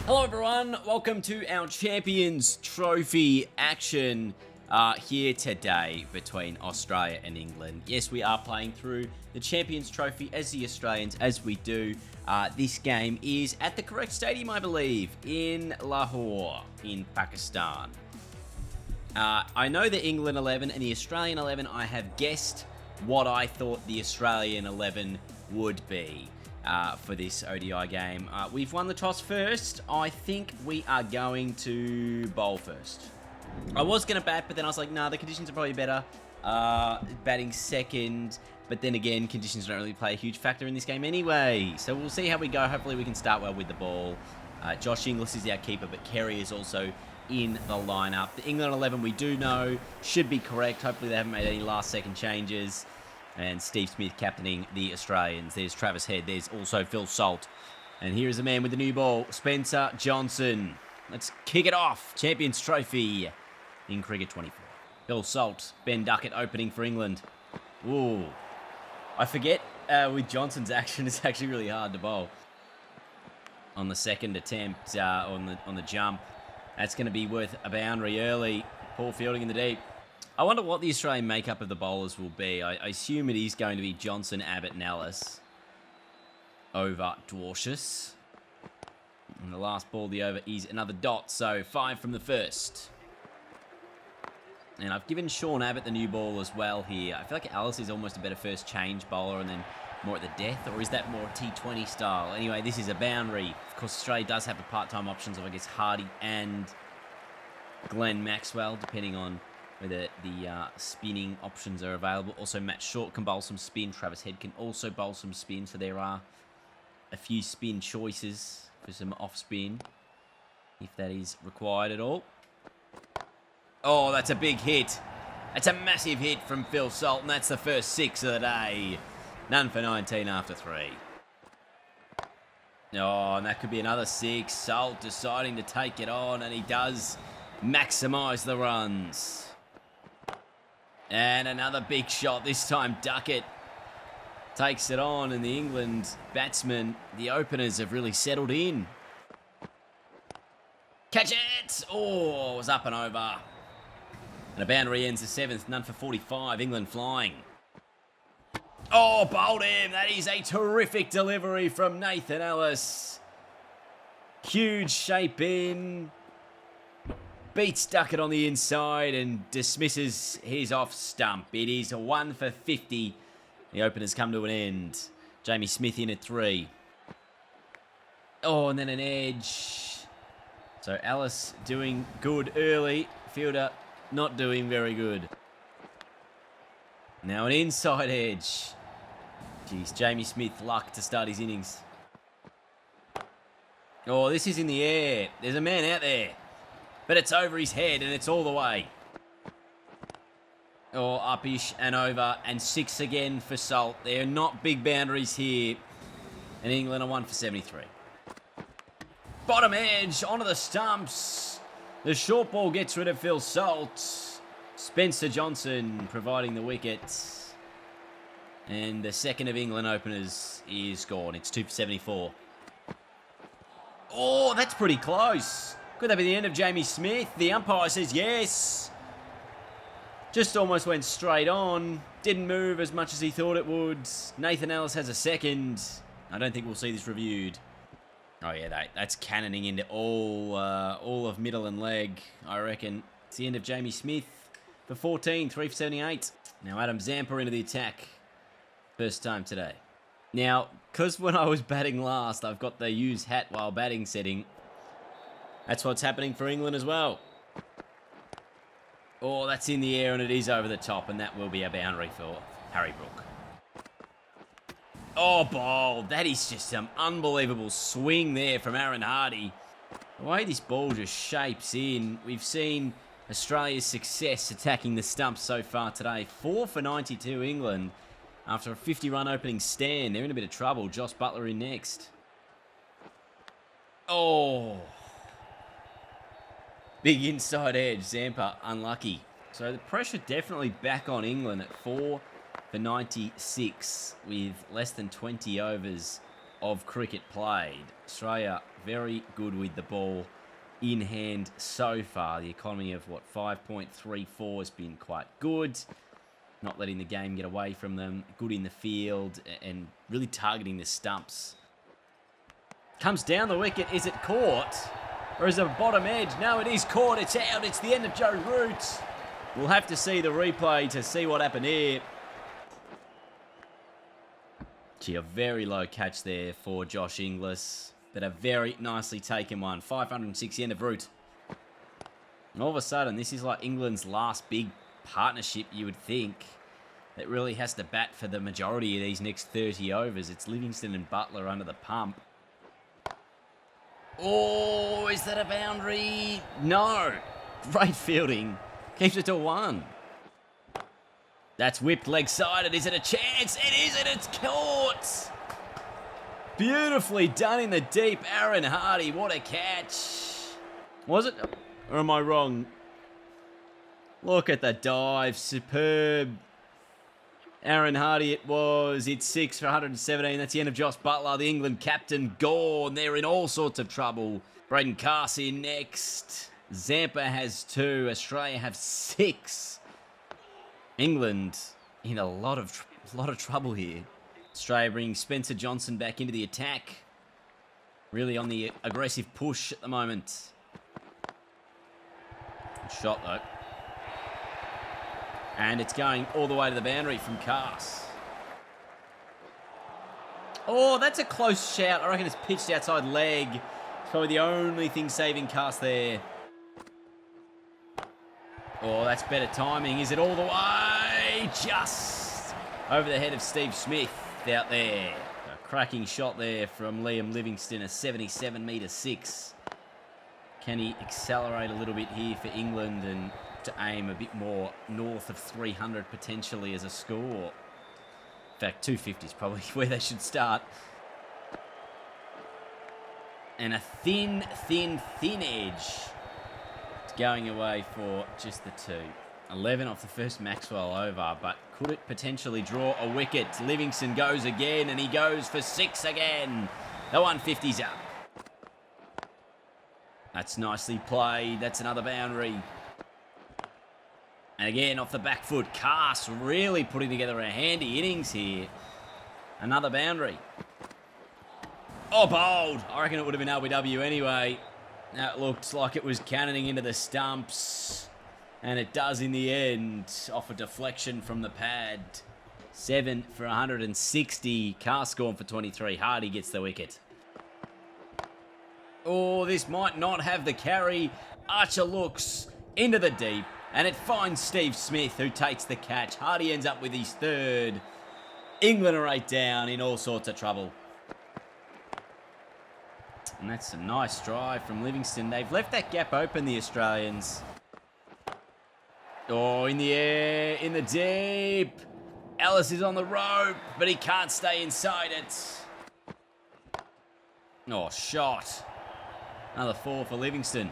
Hello everyone, welcome to our Champions Trophy action here today between Australia and England. Yes, we are playing through the Champions Trophy as the Australians, as we do. This game is at the correct stadium, I believe, in Lahore, in Pakistan. I know the England 11 and the Australian 11. I have guessed what I thought the Australian 11 would be. For this ODI game. We've won the toss first. I think we are going to bowl first. I was going to bat, but then I was like, nah, the conditions are probably better. Batting second, but then again, conditions don't really play a huge factor in this game anyway. So we'll see how we go. Hopefully we can start well with the ball. Josh Inglis is our keeper, but Kerry is also in the lineup. The England 11 we do know should be correct. Hopefully they haven't made any last second changes. And Steve Smith captaining the Australians. There's Travis Head. There's also Phil Salt. And here is a man with the new ball, Spencer Johnson. Let's kick it off. Champions Trophy in Cricket 24. Phil Salt, Ben Duckett opening for England. Ooh. I forget with Johnson's action, it's actually really hard to bowl. On the second attempt, on the jump. That's going to be worth a boundary early. Poor fielding in the deep. I wonder what the Australian makeup of the bowlers will be. I assume it is going to be Johnson, Abbott and Ellis over Dwarshuis. And the last ball of the over is another dot, so 5 from the first. And I've given Sean Abbott the new ball as well here. I feel like Ellis is almost a better first change bowler and then more at the death, or is that more T20 style? Anyway, this is a boundary. Of course, Australia does have the part-time options of, I guess, Hardy and Glenn Maxwell, depending on whether the spinning options are available. Also, Matt Short can bowl some spin. Travis Head can also bowl some spin. So there are a few spin choices for some off spin, if that is required at all. Oh, that's a big hit. That's a massive hit from Phil Salt, and that's the first 6 of the day. None for 19 after 3. Oh, and that could be another 6. Salt deciding to take it on, and he does maximise the runs. And another big shot, this time Duckett takes it on, and the England batsmen, the openers, have really settled in. Catch it! Oh, it was up and over. And a boundary ends the 7th, none for 45, England flying. Oh, bowled him! That is a terrific delivery from Nathan Ellis. Huge shape in. Beats Duckett on the inside and dismisses his off stump. It is a 1 for 50. The openers come to an end. Jamie Smith in at 3. Oh, and then an edge. So Ellis doing good early. Fielder not doing very good. Now an inside edge. Jeez, Jamie Smith luck to start his innings. Oh, this is in the air. There's a man out there. But it's over his head, and it's all the way. Oh, upish and over, and 6 again for Salt. They're not big boundaries here. And England are 1 for 73. Bottom edge, onto the stumps. The short ball gets rid of Phil Salt. Spencer Johnson providing the wicket. And the second of England openers is gone. It's 2 for 74. Oh, that's pretty close. Could that be the end of Jamie Smith? The umpire says yes. Just almost went straight on. Didn't move as much as he thought it would. Nathan Ellis has a second. I don't think we'll see this reviewed. Oh yeah, that's cannoning into all of middle and leg, I reckon. It's the end of Jamie Smith for 14, 3 for 78. Now Adam Zampa into the attack. First time today. Now, because when I was batting last, I've got the use hat while batting setting. That's what's happening for England as well. Oh, that's in the air and it is over the top, and that will be a boundary for Harry Brook. Oh, ball. That is just some unbelievable swing there from Aaron Hardy. The way this ball just shapes in, we've seen Australia's success attacking the stumps so far today. 4 for 92 England after a 50-run opening stand. They're in a bit of trouble. Josh Butler in next. Oh. Big inside edge. Zampa unlucky. So the pressure definitely back on England at 4 for 96 with less than 20 overs of cricket played. Australia very good with the ball in hand so far. The economy of, 5.34 has been quite good. Not letting the game get away from them. Good in the field and really targeting the stumps. Comes down the wicket. Is it caught? Or is it a bottom edge? No, it is caught. It's out. It's the end of Joe Root. We'll have to see the replay to see what happened here. Gee, a very low catch there for Josh Inglis. But a very nicely taken one. 560 end of Root. And all of a sudden, this is like England's last big partnership, you would think, that really has to bat for the majority of these next 30 overs. It's Livingston and Butler under the pump. Oh, is that a boundary? No. Great fielding. Keeps it to 1. That's whipped leg-sided. Is it a chance? It is, and it's caught. Beautifully done in the deep. Aaron Hardy, what a catch. Was it? Or am I wrong? Look at the dive. Superb. Aaron Hardy it was. It's 6 for 117. That's the end of Josh Butler, the England captain, gone. They're in all sorts of trouble. Braden Carse in next. Zampa has 2. Australia have 6. England in a lot of trouble here. Australia bringing Spencer Johnson back into the attack. Really on the aggressive push at the moment. Shot though. And it's going all the way to the boundary from Carse. Oh, that's a close shout. I reckon it's pitched outside leg. It's probably the only thing saving Carse there. Oh, that's better timing. Is it all the way? Just over the head of Steve Smith out there. A cracking shot there from Liam Livingston, a 77-metre-6. Can he accelerate a little bit here for England and to aim a bit more north of 300 potentially as a score? In fact, 250 is probably where they should start. And a thin edge. It's going away for just the 2. 11 off the first Maxwell over, but could it potentially draw a wicket? Livingston goes again, and he goes for 6 again. The 150's up. That's nicely played. That's another boundary. And again, off the back foot, Carse really putting together a handy innings here. Another boundary. Oh, bold. I reckon it would have been LBW anyway. That looks like it was cannoning into the stumps. And it does in the end, off a deflection from the pad. 7 for 160. Carse gone for 23. Hardy gets the wicket. Oh, this might not have the carry. Archer looks into the deep. And it finds Steve Smith, who takes the catch. Hardy ends up with his 3rd. England are 8 down, in all sorts of trouble. And that's a nice drive from Livingston. They've left that gap open, the Australians. Oh, in the air, in the deep. Ellis is on the rope, but he can't stay inside it. Oh, shot. Another 4 for Livingston.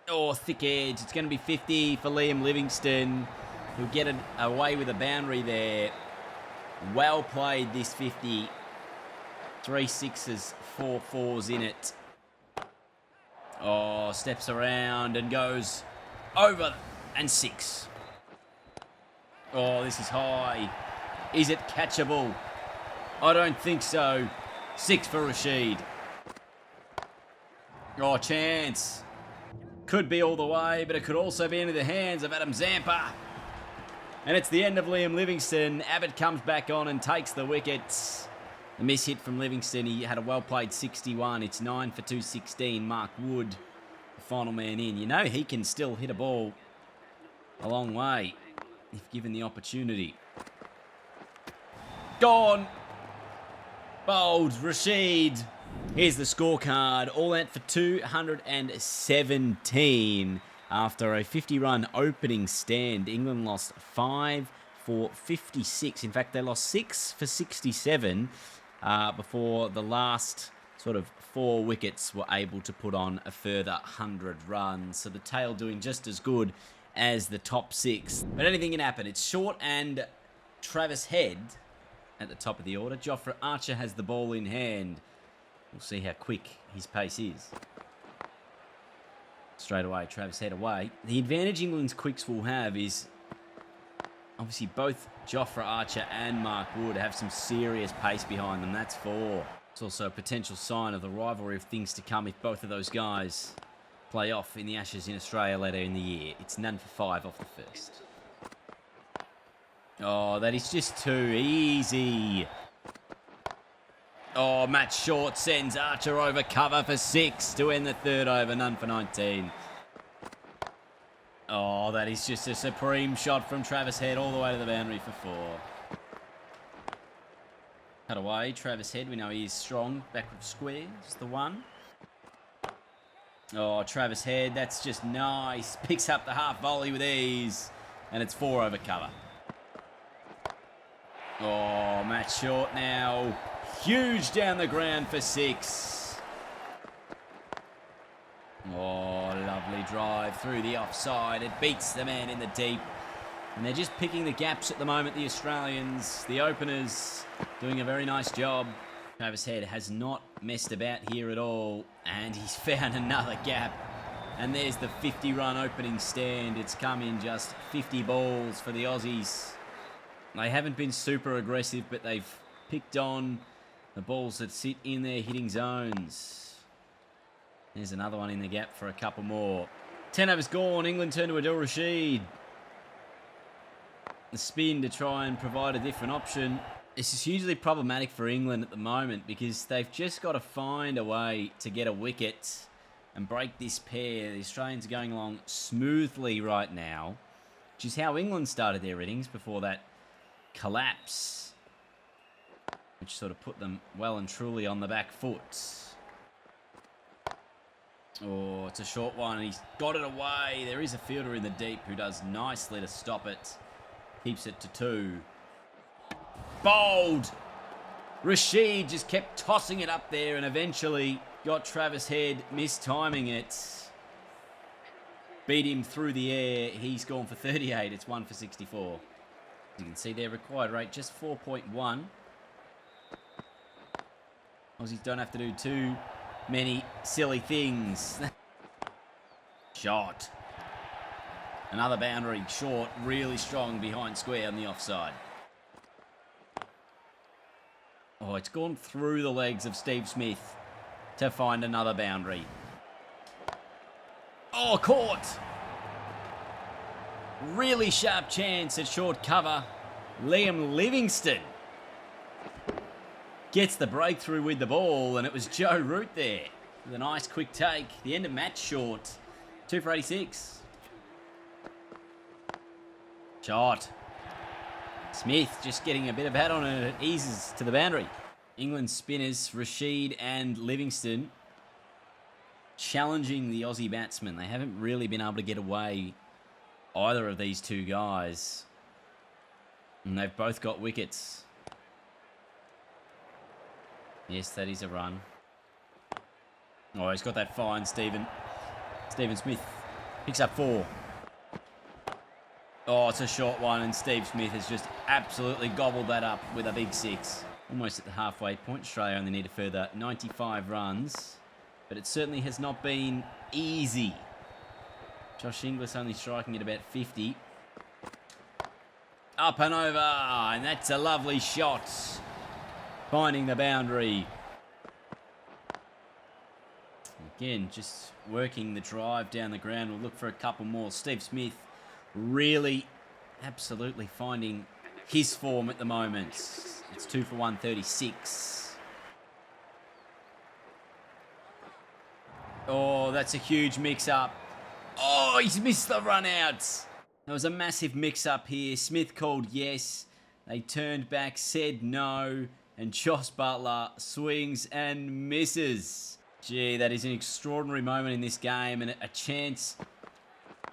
Oh, thick edge. It's going to be 50 for Liam Livingston. He'll get away with a boundary there. Well played, this 50. 3 6s, 4 4s in it. Oh, steps around and goes over and 6. Oh, this is high. Is it catchable? I don't think so. 6 for Rashid. Oh, chance. Could be all the way, but it could also be into the hands of Adam Zampa. And it's the end of Liam Livingston. Abbott comes back on and takes the wickets. A miss hit from Livingston. He had a well-played 61. It's 9 for 216. Mark Wood, the final man in. You know he can still hit a ball a long way if given the opportunity. Gone. Bold. Rashid. Here's the scorecard. All out for 217 after a 50-run opening stand. England lost 5 for 56. In fact, they lost 6 for 67 before the last sort of 4 wickets were able to put on a further 100 runs. So the tail doing just as good as the top 6. But anything can happen. It's Short and Travis Head at the top of the order. Jofra Archer has the ball in hand. We'll see how quick his pace is. Straight away, Travis Head away. The advantage England's quicks will have is obviously both Jofra Archer and Mark Wood have some serious pace behind them. That's 4. It's also a potential sign of the rivalry of things to come if both of those guys play off in the Ashes in Australia later in the year. It's none for 5 off the first. Oh, that is just too easy. Oh, Matt Short sends Archer over cover for 6 to end the third over. None for 19. Oh, that is just a supreme shot from Travis Head all the way to the boundary for 4. Cut away, Travis Head. We know he is strong. Backward square is the 1. Oh, Travis Head. That's just nice. Picks up the half volley with ease. And it's 4 over cover. Oh, Matt Short now. Huge down the ground for 6. Oh, lovely drive through the offside. It beats the man in the deep. And they're just picking the gaps at the moment, the Australians. The openers doing a very nice job. Travis Head has not messed about here at all. And he's found another gap. And there's the 50-run opening stand. It's come in just 50 balls for the Aussies. They haven't been super aggressive, but they've picked on the balls that sit in their hitting zones. There's another one in the gap for a couple more. 10 overs gone. England turn to Adil Rashid. The spin to try and provide a different option. This is hugely problematic for England at the moment because they've just got to find a way to get a wicket and break this pair. The Australians are going along smoothly right now, which is how England started their innings before that collapse, which sort of put them well and truly on the back foot. Oh, it's a short one, and he's got it away. There is a fielder in the deep who does nicely to stop it. Keeps it to 2. Bowled! Rashid just kept tossing it up there and eventually got Travis Head mistiming it. Beat him through the air. He's gone for 38. It's 1 for 64. As you can see, their required rate just 4.1. Aussies don't have to do too many silly things. Shot. Another boundary. Short, really strong behind square on the offside. Oh, it's gone through the legs of Steve Smith to find another boundary. Oh, caught! Really sharp chance at short cover. Liam Livingstone gets the breakthrough with the ball, and it was Joe Root there with a nice quick take. The end of Matt Short. 2 for 86. Shot. Smith just getting a bit of hat on it. It eases to the boundary. England spinners Rashid and Livingstone challenging the Aussie batsmen. They haven't really been able to get away, either of these two guys. And they've both got wickets. Yes, that is a run. Oh, he's got that fine, Stephen Smith picks up 4. Oh, it's a short one, and Steve Smith has just absolutely gobbled that up with a big 6. Almost at the halfway point. Australia only need a further 95 runs. But it certainly has not been easy. Josh Inglis only striking at about 50. Up and over, and that's a lovely shot. Finding the boundary. Again, just working the drive down the ground. We'll look for a couple more. Steve Smith really absolutely finding his form at the moment. It's 2 for 136. Oh, that's a huge mix-up. Oh, he's missed the run-out. There was a massive mix-up here. Smith called yes. They turned back, said no. And Josh Butler swings and misses. Gee, that is an extraordinary moment in this game and a chance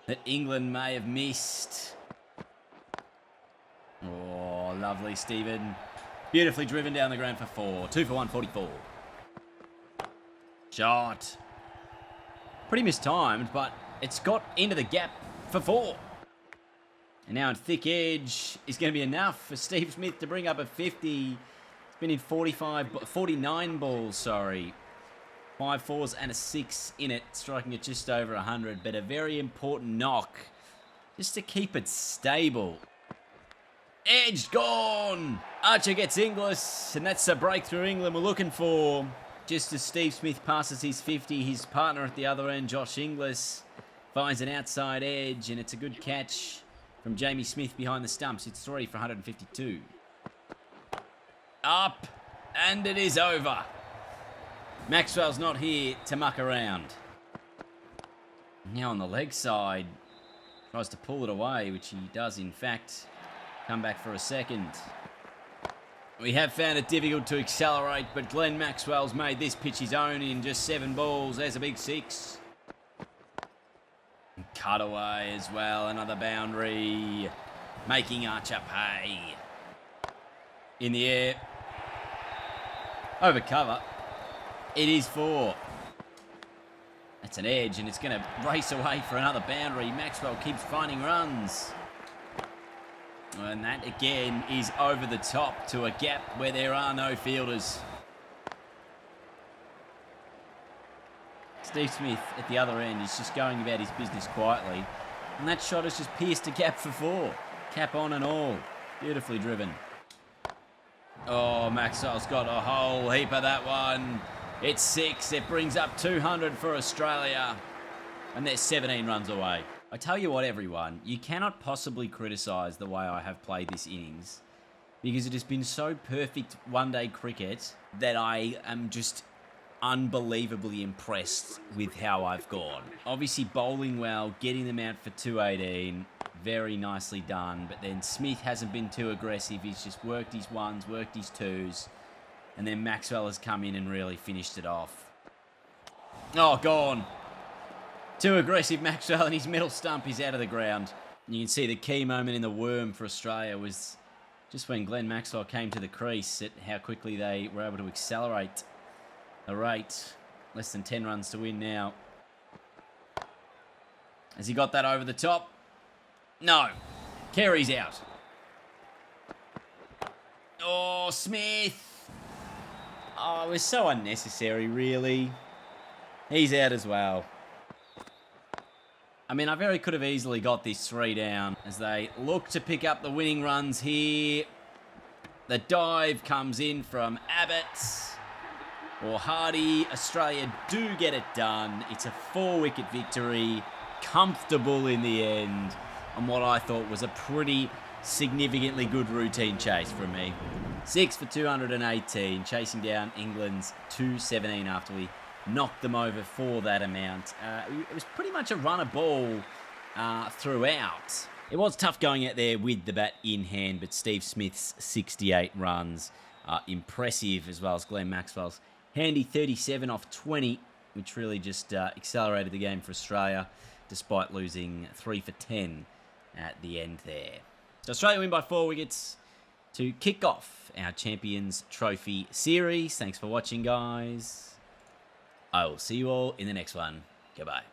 that England may have missed. Oh, lovely, Stephen. Beautifully driven down the ground for 4. 2 for 144. Shot. Pretty mistimed, but it's got into the gap for 4. And now in thick edge is going to be enough for Steve Smith to bring up a 50. It's been in 49 balls, sorry. 5 fours and a 6 in it, striking at just over 100, but a very important knock just to keep it stable. Edge gone! Archer gets Inglis, and that's the breakthrough England we're looking for. Just as Steve Smith passes his 50, his partner at the other end, Josh Inglis, finds an outside edge, and it's a good catch from Jamie Smith behind the stumps. It's 3 for 152. Up, and it is over. Maxwell's not here to muck around. Now on the leg side, tries to pull it away, which he does in fact come back for a second. We have found it difficult to accelerate, but Glenn Maxwell's made this pitch his own in just 7 balls. There's a big 6. Cut away as well, another boundary, making Archer pay. In the air, over cover. It is 4. That's an edge, and it's going to race away for another boundary. Maxwell keeps finding runs. And that, again, is over the top to a gap where there are no fielders. Steve Smith at the other end is just going about his business quietly. And that shot has just pierced a gap for 4. Cap on and all. Beautifully driven. Oh, Maxwell's got a whole heap of that one. It's 6. It brings up 200 for Australia. And they're 17 runs away. I tell you what, everyone, you cannot possibly criticise the way I have played this innings, because it has been so perfect one-day cricket that I am just unbelievably impressed with how I've gone. Obviously bowling well, getting them out for 218, very nicely done, but then Smith hasn't been too aggressive. He's just worked his 1s, worked his 2s, and then Maxwell has come in and really finished it off. Oh, gone. Too aggressive, Maxwell, and his middle stump is out of the ground. You can see the key moment in the worm for Australia was just when Glenn Maxwell came to the crease, at how quickly they were able to accelerate the rate. Less than 10 runs to win now. Has he got that over the top? No. Carey's out. Oh, Smith. Oh, it was so unnecessary, really. He's out as well. I mean, I very could have easily got this 3 down as they look to pick up the winning runs here. The dive comes in from Abbott or Hardy. Australia do get it done. It's a 4-wicket victory, comfortable in the end, on what I thought was a pretty significantly good routine chase from me. 6 for 218, chasing down England's 217 after we knocked them over for that amount. It was pretty much a runner ball throughout. It was tough going out there with the bat in hand, but Steve Smith's 68 runs are impressive, as well as Glenn Maxwell's handy 37 off 20, which really just accelerated the game for Australia, despite losing 3 for 10 at the end there. So Australia win by 4 wickets to kick off our Champions Trophy series. Thanks for watching, guys. I will see you all in the next one. Goodbye.